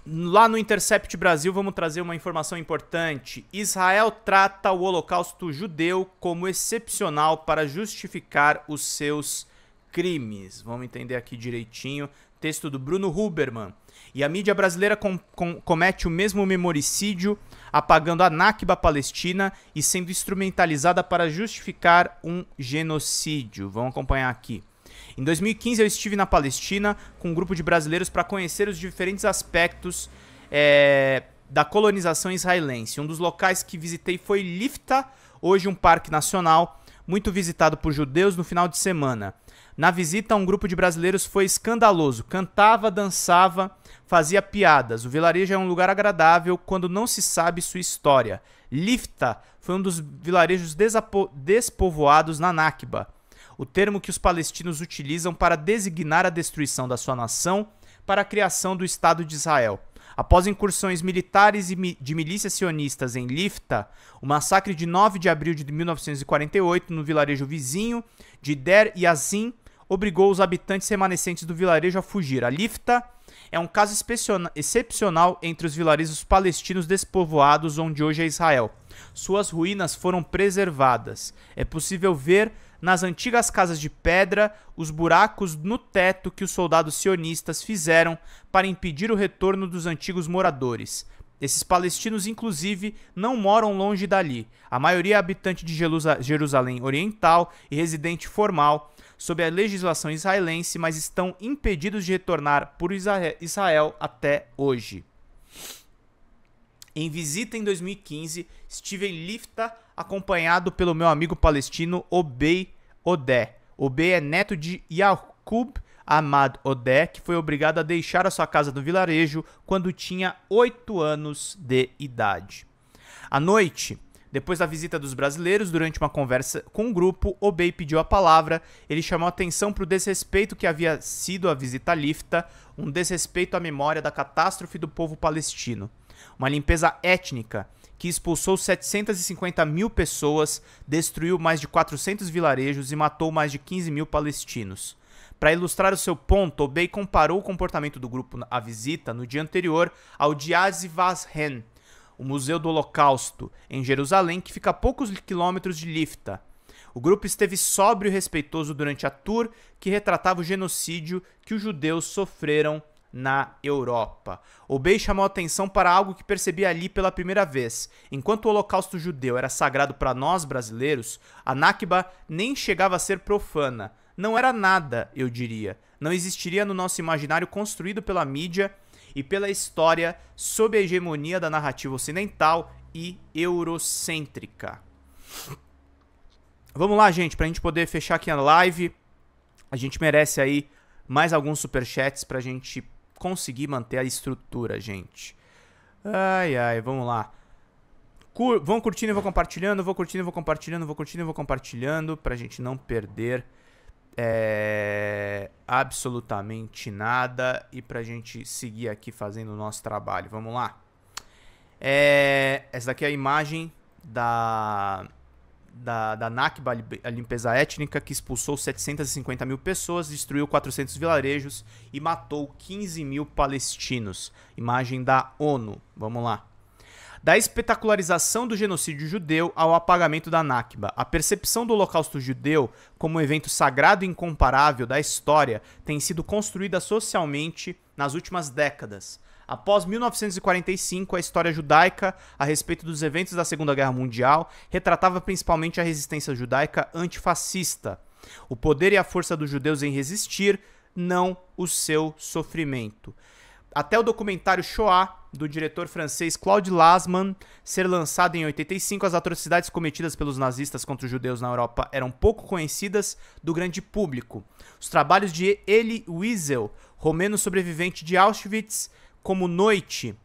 Lá no Intercept Brasil, vamos trazer uma informação importante. Israel trata o Holocausto judeu como excepcional para justificar os seus crimes. Vamos entender aqui direitinho. Texto do Bruno Huberman. E a mídia brasileira comete o mesmo memoricídio, apagando a Nakba palestina e sendo instrumentalizada para justificar um genocídio. Vamos acompanhar aqui. Em 2015 eu estive na Palestina com um grupo de brasileiros para conhecer os diferentes aspectos da colonização israelense. Um dos locais que visitei foi Lifta, hoje um parque nacional, muito visitado por judeus no final de semana. Na visita, um grupo de brasileiros foi escandaloso, cantava, dançava, fazia piadas. O vilarejo é um lugar agradável quando não se sabe sua história. Lifta foi um dos vilarejos despovoados na Nakba, o termo que os palestinos utilizam para designar a destruição da sua nação para a criação do Estado de Israel. Após incursões militares e de milícias sionistas em Lifta, o massacre de 9 de abril de 1948 no vilarejo vizinho de Der Yazin obrigou os habitantes remanescentes do vilarejo a fugir. A Lifta é um caso excepcional entre os vilarejos palestinos despovoados onde hoje é Israel. Suas ruínas foram preservadas. É possível ver nas antigas casas de pedra os buracos no teto que os soldados sionistas fizeram para impedir o retorno dos antigos moradores. Esses palestinos, inclusive, não moram longe dali. A maioria é habitante de Jerusalém Oriental e residente formal, sob a legislação israelense, mas estão impedidos de retornar por Israel até hoje. Em visita em 2015, estive em Lifta acompanhado pelo meu amigo palestino Obey Odeh. Obey é neto de Yaqub Ahmad Odeh, que foi obrigado a deixar a sua casa no vilarejo quando tinha 8 anos de idade. À noite, depois da visita dos brasileiros, durante uma conversa com o grupo, Obey pediu a palavra. Ele chamou atenção para o desrespeito que havia sido a visita a Lifta, um desrespeito à memória da catástrofe do povo palestino. Uma limpeza étnica que expulsou 750 mil pessoas, destruiu mais de 400 vilarejos e matou mais de 15 mil palestinos. Para ilustrar o seu ponto, Obey comparou o comportamento do grupo à visita no dia anterior ao de Yad Vashem, o Museu do Holocausto, em Jerusalém, que fica a poucos quilômetros de Lifta. O grupo esteve sóbrio e respeitoso durante a tour que retratava o genocídio que os judeus sofreram na Europa. Obey chamou a atenção para algo que percebi ali pela primeira vez. Enquanto o Holocausto judeu era sagrado para nós brasileiros, a Nakba nem chegava a ser profana. Não era nada, eu diria. Não existiria no nosso imaginário construído pela mídia e pela história sob a hegemonia da narrativa ocidental e eurocêntrica. Vamos lá, gente, para a gente poder fechar aqui a live. A gente merece aí mais alguns superchats para a gente conseguir manter a estrutura, gente. Ai, ai, vamos lá. Vão curtindo e vou compartilhando, vou curtindo e vou compartilhando, vou curtindo e vou compartilhando, pra gente não perder absolutamente nada e pra gente seguir aqui fazendo o nosso trabalho. Vamos lá. Essa daqui é a imagem da Nakba, a limpeza étnica, que expulsou 750 mil pessoas, destruiu 400 vilarejos e matou 15 mil palestinos. Imagem da ONU. Vamos lá. Da espetacularização do genocídio judeu ao apagamento da Nakba, a percepção do Holocausto judeu como um evento sagrado e incomparável da história tem sido construída socialmente nas últimas décadas. Após 1945, a história judaica a respeito dos eventos da Segunda Guerra Mundial retratava principalmente a resistência judaica antifascista, o poder e a força dos judeus em resistir, não o seu sofrimento. Até o documentário Shoah, do diretor francês Claude Lanzmann, ser lançado em 85, as atrocidades cometidas pelos nazistas contra os judeus na Europa eram pouco conhecidas do grande público. Os trabalhos de Elie Wiesel, romeno sobrevivente de Auschwitz, como Noite,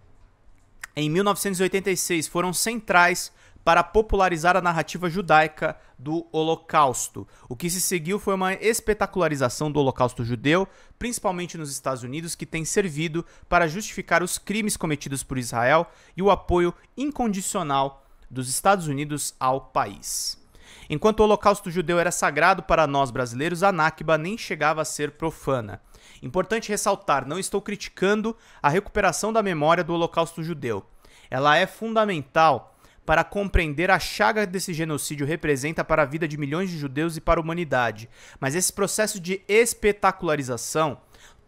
em 1986, foram centrais para popularizar a narrativa judaica do Holocausto. O que se seguiu foi uma espetacularização do Holocausto judeu, principalmente nos Estados Unidos, que tem servido para justificar os crimes cometidos por Israel e o apoio incondicional dos Estados Unidos ao país. Enquanto o Holocausto judeu era sagrado para nós brasileiros, a Nakba nem chegava a ser profana. Importante ressaltar, não estou criticando a recuperação da memória do Holocausto judeu. Ela é fundamental para compreender a chaga que esse genocídio representa para a vida de milhões de judeus e para a humanidade. Mas esse processo de espetacularização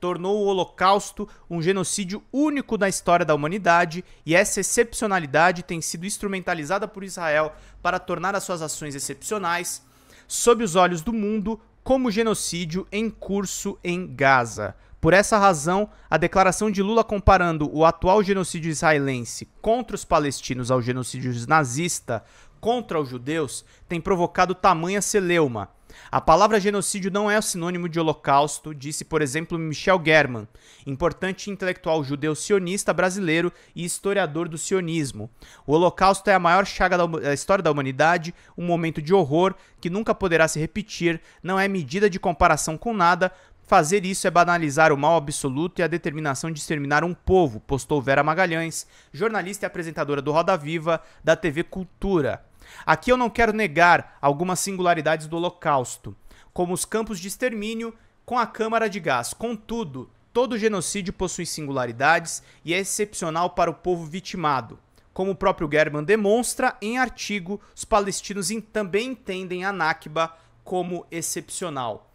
tornou o Holocausto um genocídio único na história da humanidade, e essa excepcionalidade tem sido instrumentalizada por Israel para tornar as suas ações excepcionais sob os olhos do mundo como genocídio em curso em Gaza. Por essa razão, a declaração de Lula comparando o atual genocídio israelense contra os palestinos ao genocídio nazista contra os judeus tem provocado tamanha celeuma. A palavra genocídio não é sinônimo de holocausto, disse, por exemplo, Michel German, importante intelectual judeu sionista brasileiro e historiador do sionismo. O holocausto é a maior chaga da história da humanidade, um momento de horror que nunca poderá se repetir, não é medida de comparação com nada. Fazer isso é banalizar o mal absoluto e a determinação de exterminar um povo, postou Vera Magalhães, jornalista e apresentadora do Roda Viva da TV Cultura. Aqui eu não quero negar algumas singularidades do Holocausto, como os campos de extermínio com a câmara de gás. Contudo, todo genocídio possui singularidades e é excepcional para o povo vitimado. Como o próprio German demonstra em artigo, os palestinos também entendem a Nakba como excepcional.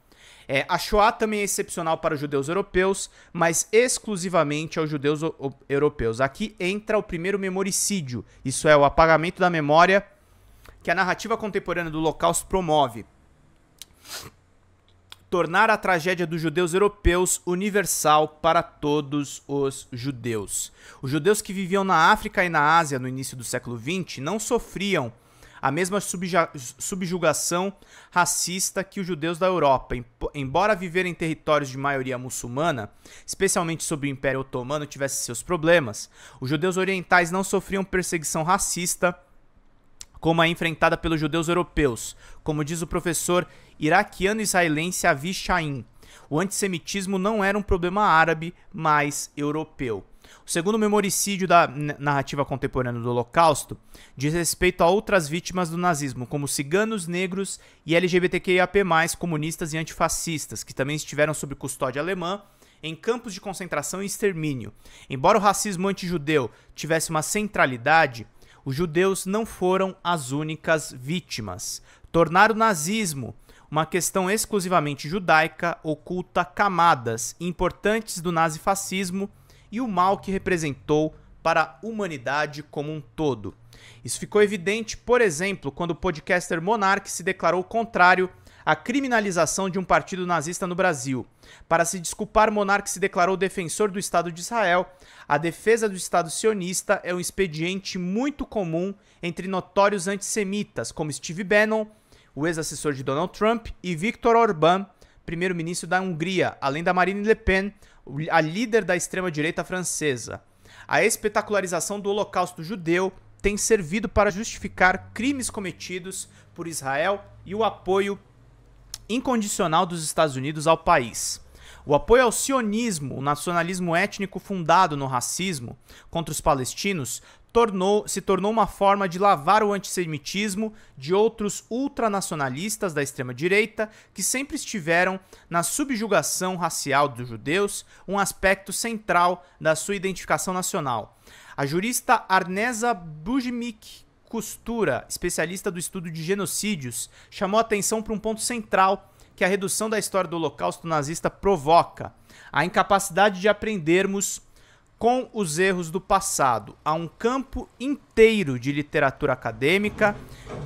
A Shoah também é excepcional para os judeus europeus, mas exclusivamente aos judeus europeus. Aqui entra o primeiro memoricídio, isso é, o apagamento da memória que a narrativa contemporânea do Holocausto promove. Tornar a tragédia dos judeus europeus universal para todos os judeus. Os judeus que viviam na África e na Ásia no início do século XX não sofriam a mesma subjugação racista que os judeus da Europa. Embora viver em territórios de maioria muçulmana, especialmente sob o Império Otomano, tivesse seus problemas, os judeus orientais não sofriam perseguição racista como a enfrentada pelos judeus europeus, como diz o professor iraquiano-israelense Avi Shain. O antissemitismo não era um problema árabe, mas europeu. O segundo memoricídio da narrativa contemporânea do Holocausto diz respeito a outras vítimas do nazismo, como ciganos, negros e LGBTQIAP+, comunistas e antifascistas, que também estiveram sob custódia alemã em campos de concentração e extermínio. Embora o racismo antijudeu tivesse uma centralidade, os judeus não foram as únicas vítimas. Tornar o nazismo uma questão exclusivamente judaica oculta camadas importantes do nazifascismo e o mal que representou para a humanidade como um todo. Isso ficou evidente, por exemplo, quando o podcaster Monark se declarou contrário à criminalização de um partido nazista no Brasil. Para se desculpar, Monark se declarou defensor do Estado de Israel. A defesa do Estado sionista é um expediente muito comum entre notórios antissemitas, como Steve Bannon, o ex-assessor de Donald Trump, e Viktor Orbán, primeiro-ministro da Hungria, além da Marine Le Pen, a líder da extrema-direita francesa. A espetacularização do Holocausto judeu tem servido para justificar crimes cometidos por Israel e o apoio incondicional dos Estados Unidos ao país. O apoio ao sionismo, o nacionalismo étnico fundado no racismo contra os palestinos, se tornou uma forma de lavar o antissemitismo de outros ultranacionalistas da extrema-direita que sempre estiveram na subjugação racial dos judeus, um aspecto central da sua identificação nacional. A jurista Arnesa Bujmik Costura, especialista do estudo de genocídios, chamou a atenção para um ponto central que a redução da história do Holocausto nazista provoca: a incapacidade de aprendermos com os erros do passado. Há um campo inteiro de literatura acadêmica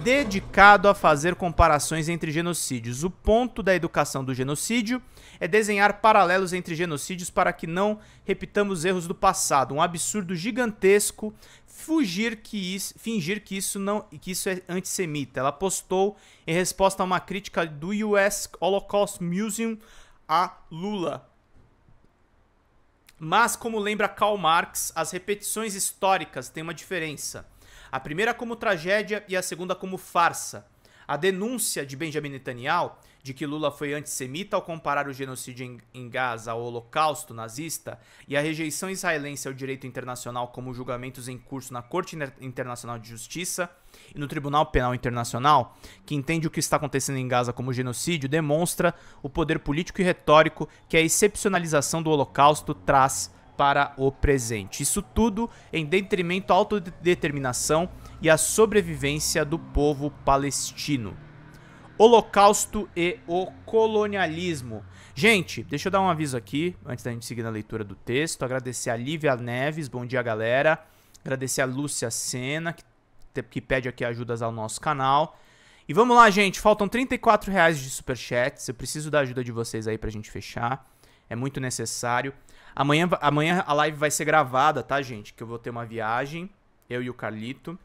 dedicado a fazer comparações entre genocídios. O ponto da educação do genocídio é desenhar paralelos entre genocídios para que não repitamos erros do passado. Um absurdo gigantesco fingir que isso é antissemita. Ela postou em resposta a uma crítica do US Holocaust Museum a Lula. Mas, como lembra Karl Marx, as repetições históricas têm uma diferença. A primeira como tragédia e a segunda como farsa. A denúncia de Benjamin Netanyahu de que Lula foi antissemita ao comparar o genocídio em Gaza ao holocausto nazista e a rejeição israelense ao direito internacional como julgamentos em curso na Corte Internacional de Justiça e no Tribunal Penal Internacional, que entende o que está acontecendo em Gaza como genocídio, demonstra o poder político e retórico que a excepcionalização do holocausto traz para o presente. Isso tudo em detrimento à autodeterminação e à sobrevivência do povo palestino. Holocausto e o colonialismo. Gente, deixa eu dar um aviso aqui, antes da gente seguir na leitura do texto. Agradecer a Lívia Neves, bom dia galera. Agradecer a Lúcia Sena, que pede aqui ajudas ao nosso canal. E vamos lá, gente, faltam R$34 de superchats. Eu preciso da ajuda de vocês aí pra gente fechar. É muito necessário. Amanhã a live vai ser gravada, tá, gente? Que eu vou ter uma viagem, eu e o Carlito.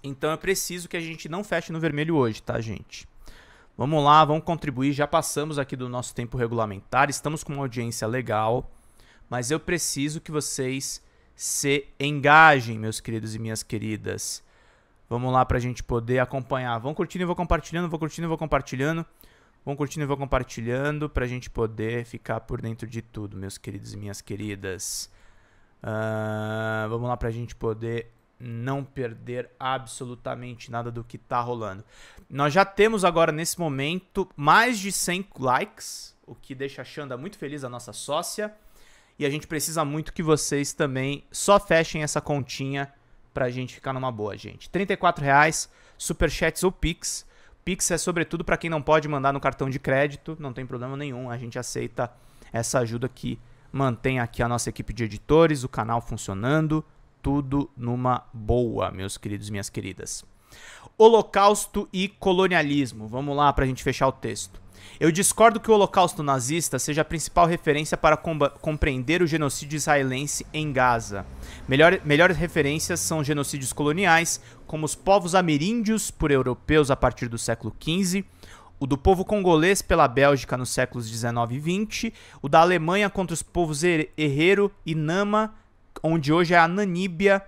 Então eu preciso que a gente não feche no vermelho hoje, tá, gente? Vamos lá, vamos contribuir. Já passamos aqui do nosso tempo regulamentar, estamos com uma audiência legal, mas eu preciso que vocês se engajem, meus queridos e minhas queridas. Vamos lá pra gente poder acompanhar. Vão curtindo e vou compartilhando, vou curtindo e vou compartilhando. Vão curtindo e vou compartilhando pra gente poder ficar por dentro de tudo, meus queridos e minhas queridas. Vamos lá pra gente poder não perder absolutamente nada do que tá rolando. Nós já temos agora, nesse momento, mais de 100 likes, o que deixa a Xanda muito feliz, a nossa sócia. E a gente precisa muito que vocês também só fechem essa continha pra gente ficar numa boa, gente. R$34, superchats ou Pix. Pix é sobretudo para quem não pode mandar no cartão de crédito, não tem problema nenhum, a gente aceita essa ajuda que mantém aqui a nossa equipe de editores, o canal funcionando, tudo numa boa, meus queridos e minhas queridas. Holocausto e colonialismo, vamos lá para a gente fechar o texto. Eu discordo que o holocausto nazista seja a principal referência para compreender o genocídio israelense em Gaza. Melhores referências são genocídios coloniais, como os povos ameríndios por europeus a partir do século XV, o do povo congolês pela Bélgica nos séculos XIX e XX, o da Alemanha contra os povos Herero e Nama, onde hoje é a Namíbia,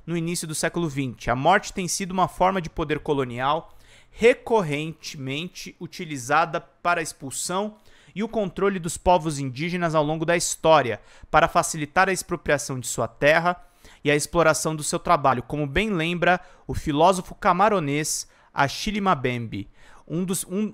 no início do século XX. A morte tem sido uma forma de poder colonial recorrentemente utilizada para a expulsão e o controle dos povos indígenas ao longo da história, para facilitar a expropriação de sua terra e a exploração do seu trabalho, como bem lembra o filósofo camaronês Achille Mbembe.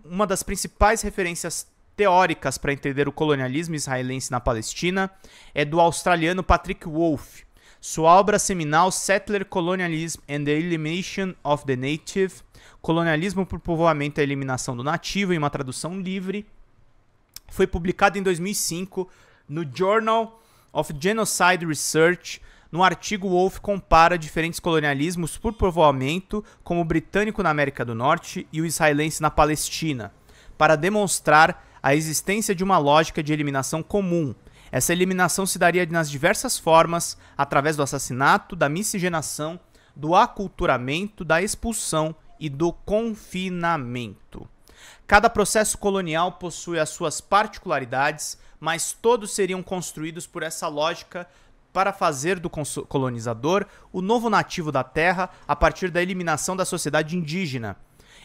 Uma das principais referências teóricas para entender o colonialismo israelense na Palestina é do australiano Patrick Wolfe. Sua obra seminal Settler Colonialism and the Elimination of the Native, Colonialismo por Povoamento e a Eliminação do Nativo, em uma tradução livre, foi publicada em 2005 no Journal of Genocide Research. No artigo, Wolfe compara diferentes colonialismos por povoamento, como o britânico na América do Norte e o israelense na Palestina, para demonstrar a existência de uma lógica de eliminação comum. Essa eliminação se daria nas diversas formas, através do assassinato, da miscigenação, do aculturamento, da expulsão e do confinamento. Cada processo colonial possui as suas particularidades, mas todos seriam construídos por essa lógica para fazer do colonizador o novo nativo da terra a partir da eliminação da sociedade indígena.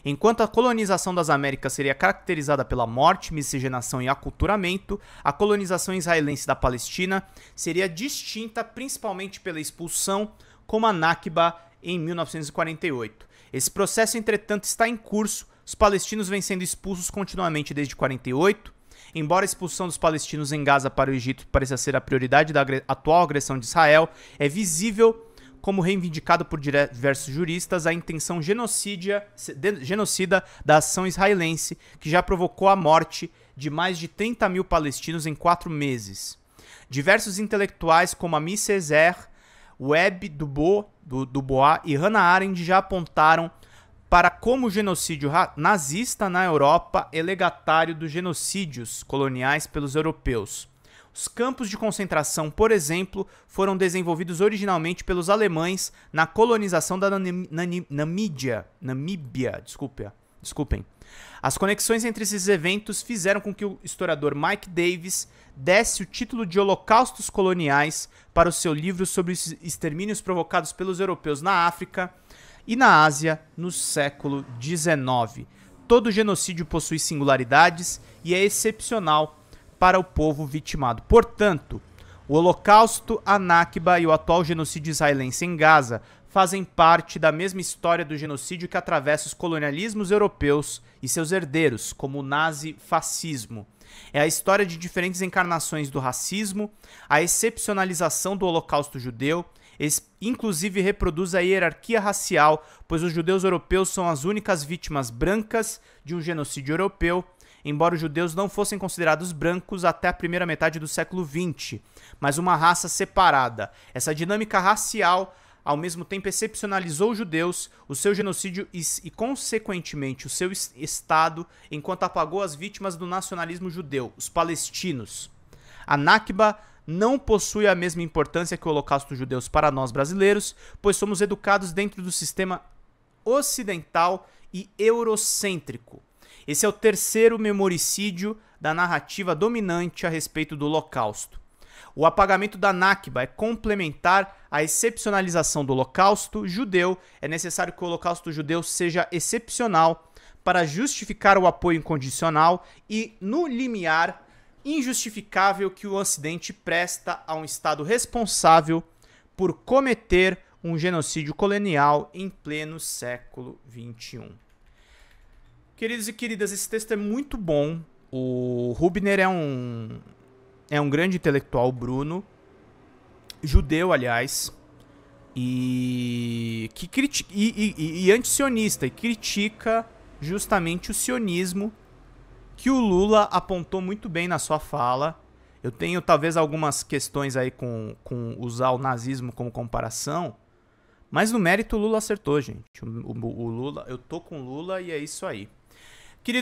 Enquanto a colonização das Américas seria caracterizada pela morte, miscigenação e aculturamento, a colonização israelense da Palestina seria distinta principalmente pela expulsão, como a Nakba em 1948. Esse processo, entretanto, está em curso. Os palestinos vêm sendo expulsos continuamente desde 1948. Embora a expulsão dos palestinos em Gaza para o Egito pareça ser a prioridade da atual agressão de Israel, é visível, como reivindicado por diversos juristas, a intenção genocida da ação israelense, que já provocou a morte de mais de 30 mil palestinos em 4 meses. Diversos intelectuais como Ami Césaire, Webb Dubois e Hannah Arendt já apontaram para como o genocídio nazista na Europa é legatário dos genocídios coloniais pelos europeus. Os campos de concentração, por exemplo, foram desenvolvidos originalmente pelos alemães na colonização da Namíbia. Desculpem. As conexões entre esses eventos fizeram com que o historiador Mike Davis desse o título de Holocaustos Coloniais para o seu livro sobre os extermínios provocados pelos europeus na África e na Ásia no século XIX. Todo genocídio possui singularidades e é excepcional para o povo vitimado. Portanto, o Holocausto, a Nakba e o atual genocídio israelense em Gaza fazem parte da mesma história do genocídio que atravessa os colonialismos europeus e seus herdeiros, como o nazifascismo. É a história de diferentes encarnações do racismo, a excepcionalização do Holocausto judeu, inclusive reproduz a hierarquia racial, pois os judeus europeus são as únicas vítimas brancas de um genocídio europeu, embora os judeus não fossem considerados brancos até a primeira metade do século XX, mas uma raça separada. Essa dinâmica racial, ao mesmo tempo, excepcionalizou os judeus, o seu genocídio e consequentemente, o seu Estado, enquanto apagou as vítimas do nacionalismo judeu, os palestinos. A Nakba não possui a mesma importância que o Holocausto judeus para nós brasileiros, pois somos educados dentro do sistema ocidental e eurocêntrico. Esse é o terceiro memoricídio da narrativa dominante a respeito do Holocausto. O apagamento da Nakba é complementar à excepcionalização do Holocausto judeu. É necessário que o Holocausto judeu seja excepcional para justificar o apoio incondicional e, no limiar, injustificável que o Ocidente presta a um Estado responsável por cometer um genocídio colonial em pleno século XXI. Queridos e queridas, esse texto é muito bom. O Hübner é um grande intelectual, Bruno, judeu, aliás, e anti-sionista, e critica justamente o sionismo, que o Lula apontou muito bem na sua fala. Eu tenho talvez algumas questões aí com usar o nazismo como comparação, mas no mérito o Lula acertou, gente. O Lula, eu tô com o Lula e é isso aí.